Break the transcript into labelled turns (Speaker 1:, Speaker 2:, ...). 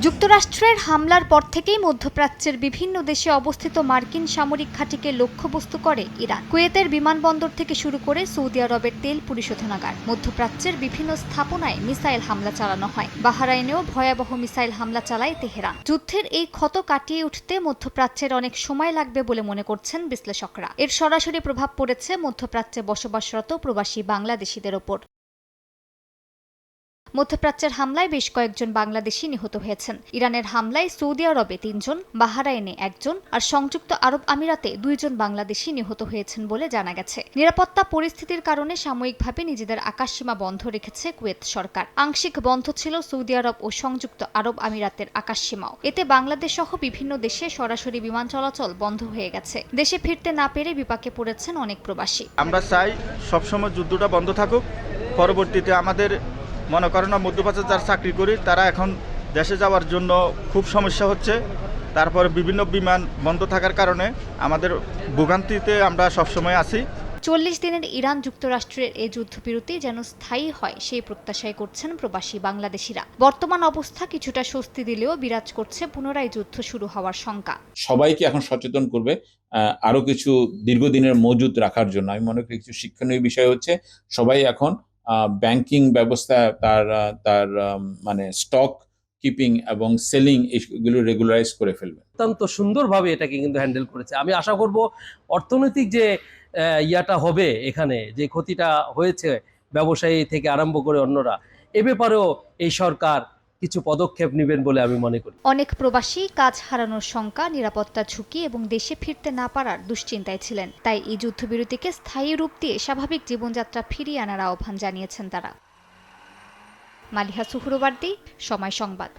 Speaker 1: যুক্তরাষ্ট্রের হামলার পর থেকেই মধ্যপ্রাচ্যের বিভিন্ন দেশে অবস্থিত মার্কিন সামরিক ঘাঁটিকে লক্ষ্যবস্তু করে ইরান। কুয়েতের বিমানবন্দর থেকে শুরু করে সৌদি আরবের তেল পরিশোধনাগার, মধ্যপ্রাচ্যের বিভিন্ন স্থাপনায় মিসাইল হামলা চালানো হয়। বাহরাইনেও ভয়াবহ মিসাইল হামলা চালায় তেহরান। যুদ্ধের এই ক্ষত কাটিয়ে উঠতে মধ্যপ্রাচ্যের অনেক সময় লাগবে বলে মনে করছেন বিশ্লেষকরা। এর সরাসরি প্রভাব পড়েছে মধ্যপ্রাচ্যে বসবাসরত প্রবাসী বাংলাদেশিদের ওপর। মধ্যপ্রাচ্যের হামলায় বেশ কয়েকজন বাংলাদেশি নিহত হয়েছেন। ইরানের হামলায় সৌদি আরবে ৩ জন, বাহরাইনে ১ জন আর সংযুক্ত আরব আমিরাতে ২ জন বাংলাদেশি নিহত হয়েছেন বলে জানা গেছে। নিরাপত্তা পরিস্থিতির কারণে সাময়িকভাবে নিজেদের আকাশসীমা বন্ধ রেখেছে কুয়েত সরকার। আংশিক বন্ধ ছিল সৌদি আরব ও সংযুক্ত আরব আমিরাতের আকাশসীমাও। এতে বাংলাদেশ সহ বিভিন্ন দেশে সরাসরি বিমান চলাচল বন্ধ হয়ে গেছে। দেশে ফিরতে না পেরে বিপাকে পড়েছেন অনেক প্রবাসী।
Speaker 2: আমরা চাই সবসময় যুদ্ধটা বন্ধ থাকুক। পরবর্তীতে আমাদের মনে করেন না, মধ্যপ্রাচ্যে যারা চাকরি করি তারা এখন দেশে যাওয়ার জন্য খুব সমস্যা হচ্ছে। তারপরে বিভিন্ন বিমান বন্ধ থাকার কারণে আমাদের ভোগান্তিতে আমরা সবসময় আছি।
Speaker 1: ৪০ দিনের ইরান যুক্তরাষ্ট্রের এই যুদ্ধবিরতি যেন স্থায়ী হয় সেই প্রত্যাশাই করছেন প্রবাসী বাংলাদেশিরা। বর্তমান অবস্থা কিছুটা স্বস্তি দিলেও বিরাজ করছে পুনরায় যুদ্ধ শুরু হওয়ার শঙ্কা।
Speaker 3: সবাইকে এখন সচেতন করবে আরো কিছু দীর্ঘদিনের মজুদ রাখার জন্য। আমি মনে করি কিছু শিক্ষণীয় বিষয় হচ্ছে সবাই এখন ব্যাংকিং ব্যবস্থা তার মানে স্টক কিপিং এবং সেলিং এগুলো রেগুলারাইজ করে ফেলবে।
Speaker 4: অত্যন্ত সুন্দরভাবে এটাকে কিন্তু হ্যান্ডেল করেছে। আমি আশা করব অর্থনৈতিক যে ইয়াটা হবে, এখানে যে ক্ষতিটা হয়েছে ব্যবসায়ী থেকে আরম্ভ করে অন্যরা, এ ব্যাপারেও এই সরকার কিছু পদক্ষেপ নেবেন বলে আমি মনে করি।
Speaker 1: অনেক প্রবাসী কাজ হারানোর শঙ্কা, নিরাপত্তা ঝুঁকি এবং দেশে ফিরতে না পারার দুশ্চিন্তায় ছিলেন। তাই এই যুদ্ধবিরতিকে স্থায়ী রূপ দিয়ে স্বাভাবিক জীবনযাত্রা ফিরিয়ে আনার আহ্বান জানিয়েছেন তারা। মালিহা সুহরওয়ার্দী, সময় সংবাদ।